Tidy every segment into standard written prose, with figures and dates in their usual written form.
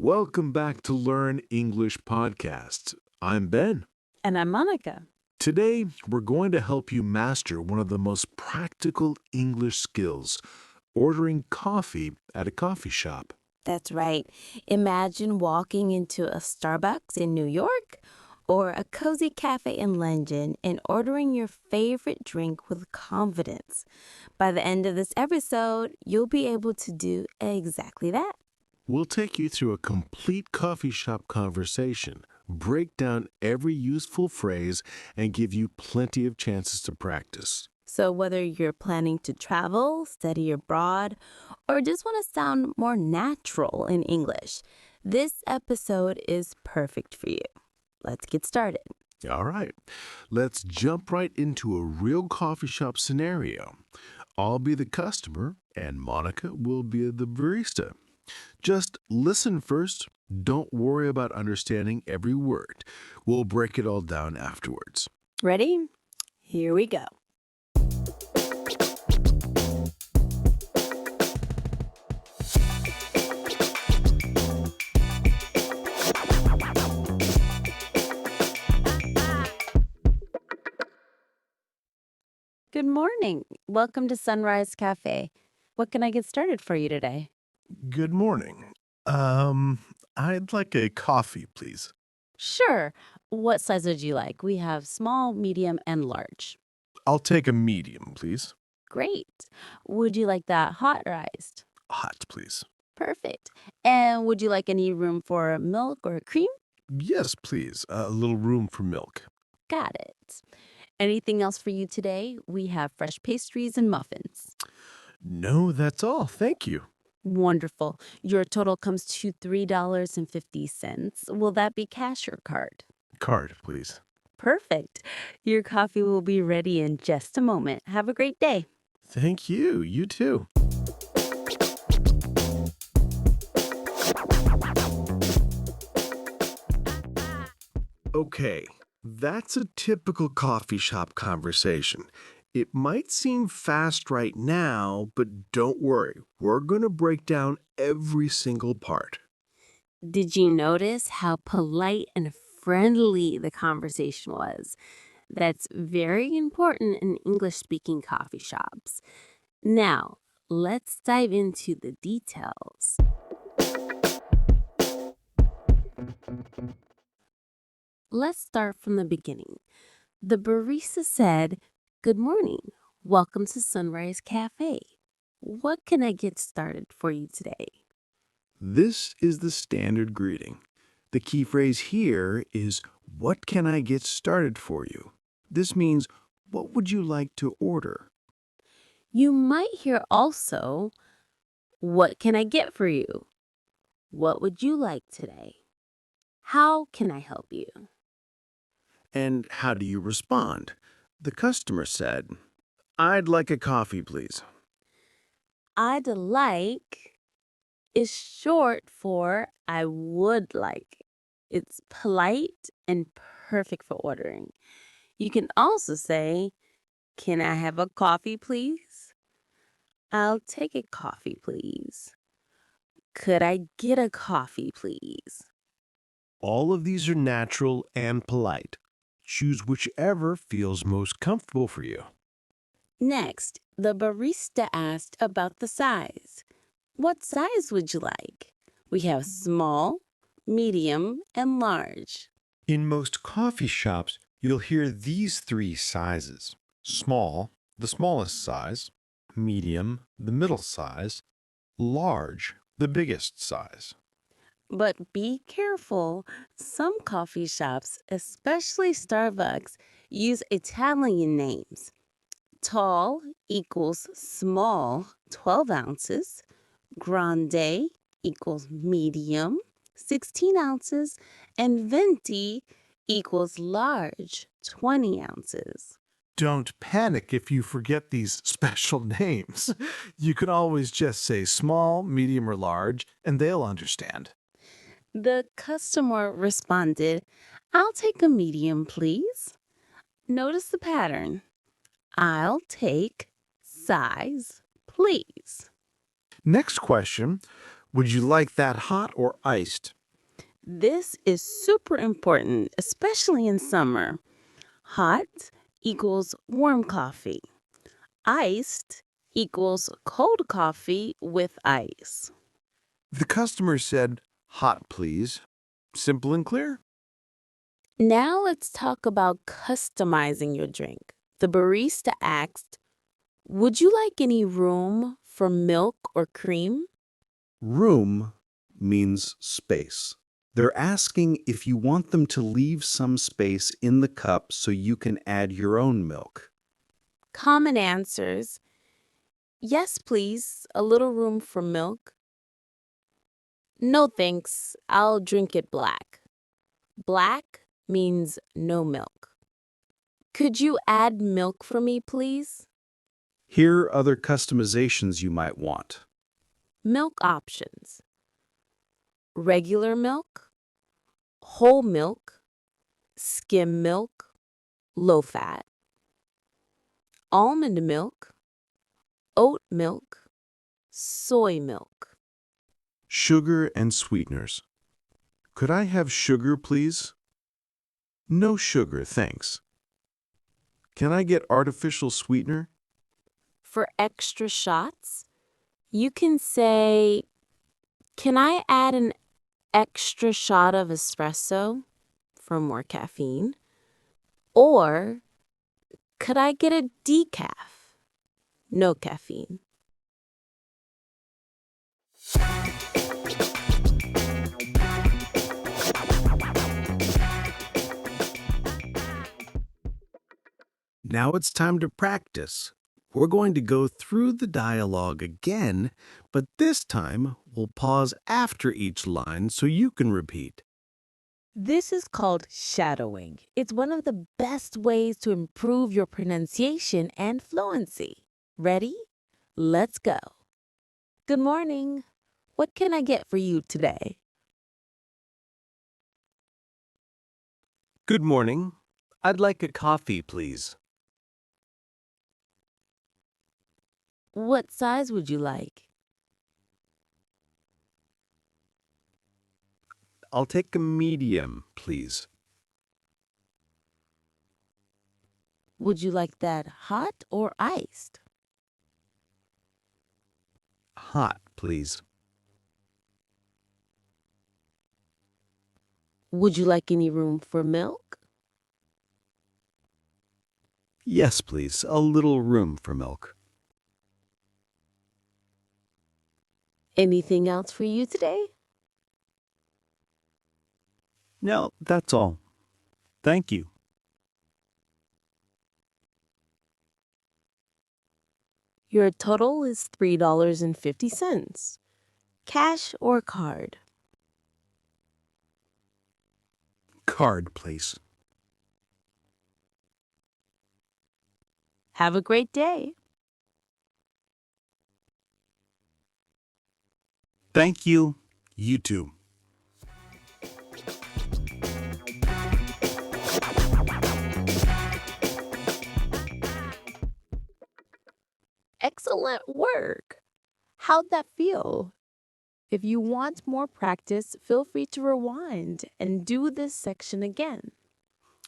Welcome back to Learn English Podcasts. I'm Ben. And I'm Monica. Today, we're going to help you master one of the most practical English skills, ordering coffee at a coffee shop. That's right. Imagine walking into a Starbucks in New York or a cozy cafe in London and ordering your favorite drink with confidence. By the end of this episode, you'll be able to do exactly that. We'll take you through a complete coffee shop conversation, break down every useful phrase, and give you plenty of chances to practice. So whether you're planning to travel, study abroad, or just want to sound more natural in English, this episode is perfect for you. Let's get started. All right, let's jump right into a real coffee shop scenario. I'll be the customer, and Monica will be the barista. Just listen first. Don't worry about understanding every word. We'll break it all down afterwards. Ready? Here we go. Good morning. Welcome to Sunrise Cafe. What can I get started for you today? Good morning. I'd like a coffee, please. Sure. What size would you like? We have small, medium, and large. I'll take a medium, please. Great. Would you like that hot or iced? Hot, please. Perfect. And would you like any room for milk or cream? Yes, please. A little room for milk. Got it. Anything else for you today? We have fresh pastries and muffins. No, that's all. Thank you. Wonderful. Your total comes to $3.50. Will that be cash or card? Card, please. Perfect. Your coffee will be ready in just a moment. Have a great day. Thank you. You too. Okay, that's a typical coffee shop conversation. It might seem fast right now, but don't worry. We're going to break down every single part. Did you notice how polite and friendly the conversation was? That's very important in English-speaking coffee shops. Now, let's dive into the details. Let's start from the beginning. The barista said, "Good morning. Welcome to Sunrise Cafe. What can I get started for you today?" This is the standard greeting. The key phrase here is, "What can I get started for you?" This means, what would you like to order? You might hear also, "What can I get for you?" "What would you like today?" "How can I help you?" And how do you respond? The customer said, "I'd like a coffee, please." I'd like is short for I would like. It's polite and perfect for ordering. You can also say, "Can I have a coffee, please?" "I'll take a coffee, please." "Could I get a coffee, please?" All of these are natural and polite. Choose whichever feels most comfortable for you. Next, the barista asked about the size. "What size would you like?" We have small, medium, and large. In most coffee shops, you'll hear these three sizes. Small, the smallest size. Medium, the middle size. Large, the biggest size. But be careful. Some coffee shops, especially Starbucks, use Italian names. Tall equals small, 12 ounces. Grande equals medium, 16 ounces. And venti equals large, 20 ounces. Don't panic if you forget these special names. You can always just say small, medium, or large, and they'll understand. The customer responded, "I'll take a medium, please." Notice the pattern. I'll take size, please. Next question. Would you like that hot or iced? This is super important, especially in summer. Hot equals warm coffee. Iced equals cold coffee with ice. The customer said, hot, please. Simple and clear. Now let's talk about customizing your drink. The barista asked, "Would you like any room for milk or cream?" Room means space. They're asking if you want them to leave some space in the cup so you can add your own milk. Common answers: yes, please, a little room for milk. No thanks, I'll drink it black. Black means no milk. Could you add milk for me, please? Here are other customizations you might want. Milk options: regular milk, whole milk, skim milk, low fat, almond milk, oat milk, soy milk. Sugar and sweeteners. Could I have sugar, please? No sugar, thanks. Can I get artificial sweetener? For extra shots, you can say, "Can I add an extra shot of espresso for more caffeine?" Or, "Could I get a decaf? No caffeine." Now it's time to practice. We're going to go through the dialogue again, but this time we'll pause after each line so you can repeat. This is called shadowing. It's one of the best ways to improve your pronunciation and fluency. Ready? Let's go. Good morning. What can I get for you today? Good morning. I'd like a coffee, please. What size would you like? I'll take a medium, please. Would you like that hot or iced? Hot, please. Would you like any room for milk? Yes, please. A little room for milk. Anything else for you today? No, that's all. Thank you. Your total is $3.50. Cash or card? Card, please. Have a great day. Thank you. You too. Excellent work. How'd that feel? If you want more practice, feel free to rewind and do this section again.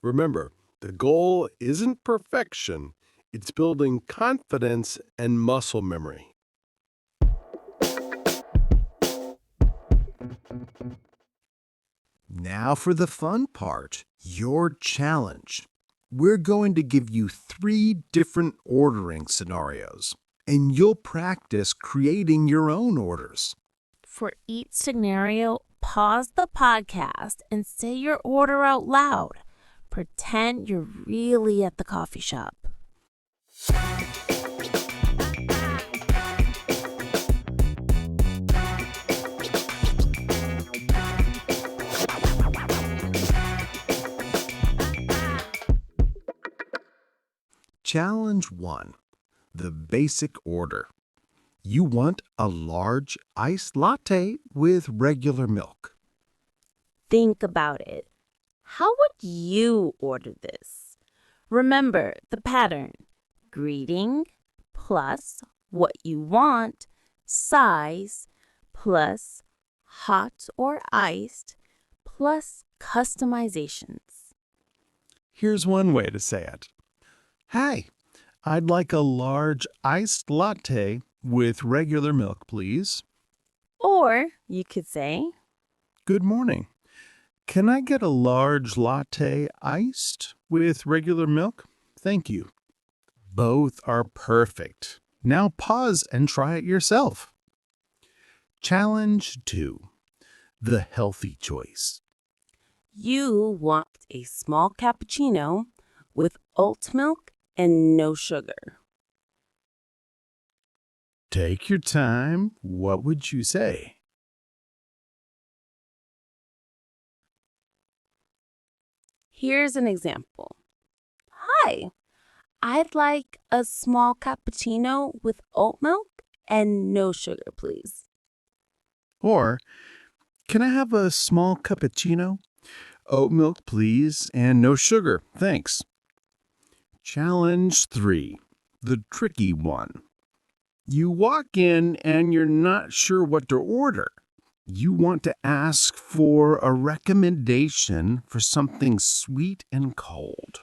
Remember, the goal isn't perfection. It's building confidence and muscle memory. Now for the fun part, your challenge. We're going to give you 3 different ordering scenarios, and you'll practice creating your own orders. For each scenario, pause the podcast and say your order out loud. Pretend you're really at the coffee shop. Challenge 1. The basic order. You want a large iced latte with regular milk. Think about it. How would you order this? Remember the pattern: greeting plus what you want, size plus hot or iced plus customizations. Here's one way to say it. Hi, I'd like a large iced latte with regular milk, please. Or you could say, Good morning. Can I get a large latte iced with regular milk? Thank you. Both are perfect. Now pause and try it yourself. Challenge 2. The healthy choice. you want a small cappuccino with oat milk and no sugar. Take your time. What would you say? Here's an example. Hi, I'd like a small cappuccino with oat milk and no sugar, please. Or, can I have a small cappuccino? Oat milk, please, and no sugar. Thanks. Challenge 3. The tricky one. You walk in and you're not sure what to order. You want to ask for a recommendation for something sweet and cold.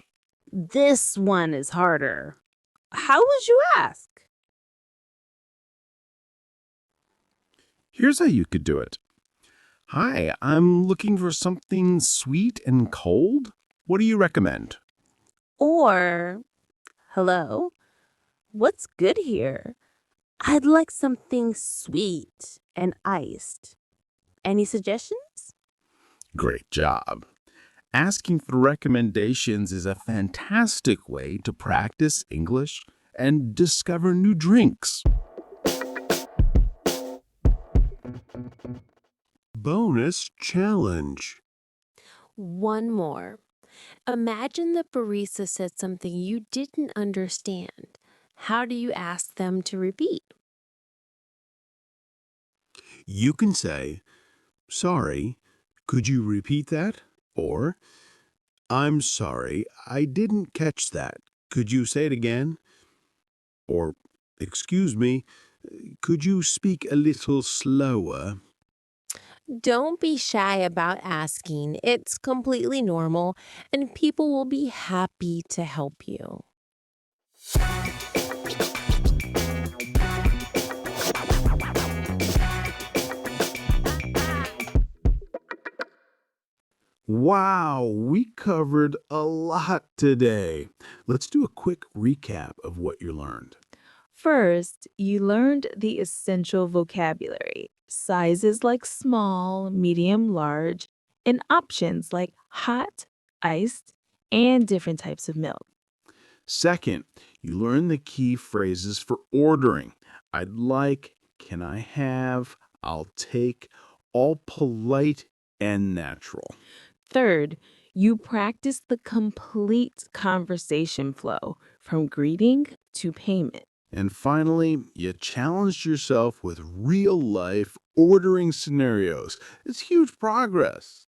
This one is harder. How would you ask? Here's how you could do it. Hi, I'm looking for something sweet and cold. What do you recommend? Or, hello, what's good here? I'd like something sweet and iced. Any suggestions? Great job. Asking for recommendations is a fantastic way to practice English and discover new drinks. Bonus challenge. One more. Imagine the barista said something you didn't understand. How do you ask them to repeat? You can say, "Sorry, could you repeat that?" Or, "I'm sorry, I didn't catch that. Could you say it again?" Or, "Excuse me, could you speak a little slower?" Don't be shy about asking. It's completely normal, and people will be happy to help you. Wow, we covered a lot today. Let's do a quick recap of what you learned. First, you learned the essential vocabulary, sizes like small, medium, large, and options like hot, iced, and different types of milk. Second, you learned the key phrases for ordering. I'd like, can I have, I'll take, all polite and natural. Third, you practiced the complete conversation flow from greeting to payment. And finally, you challenged yourself with real life ordering scenarios. It's huge progress.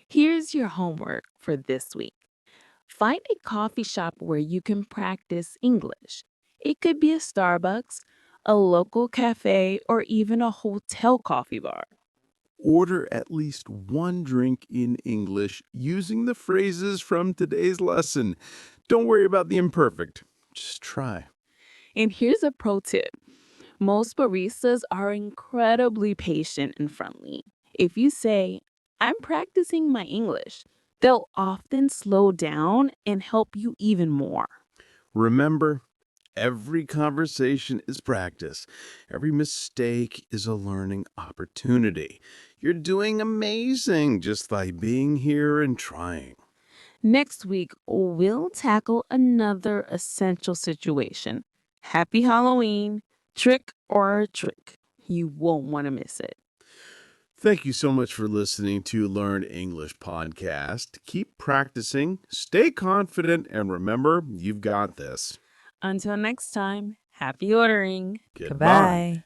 Here's your homework for this week. Find a coffee shop where you can practice English. It could be a Starbucks, a local cafe, or even a hotel coffee bar. Order at least one drink in English using the phrases from today's lesson. Don't worry about the imperfect. Just try. And here's a pro tip. Most baristas are incredibly patient and friendly. If you say, I'm practicing my English, they'll often slow down and help you even more. Remember, every conversation is practice. Every mistake is a learning opportunity. You're doing amazing just by being here and trying. Next week, we'll tackle another essential situation. Happy Halloween, trick or trick. You won't want to miss it. Thank you so much for listening to Learn English podcast. Keep practicing, stay confident, and remember, you've got this. Until next time, happy ordering. Goodbye.